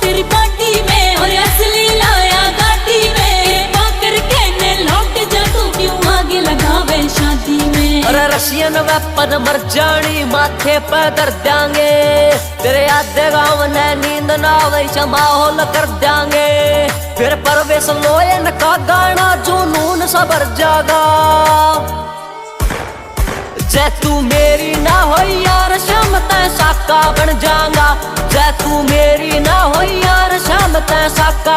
तेरी पार्टी में और असली लाया गाड़ी में पाकर कहने लौट जा तू क्यों आगे लगावे शादी में। अरे रशियन वेपन मर जानी माथे पे कर देंगे तेरे आधे गाँव ने नींद ना वैसा माहौल कर देंगे फिर परवेश लोयन का गाना जुनून सबर जागा जै तू मेरी ना हो यार शाम तै साका बन जाऊंगा जै तू मेरी ना हो यार शाम तै साका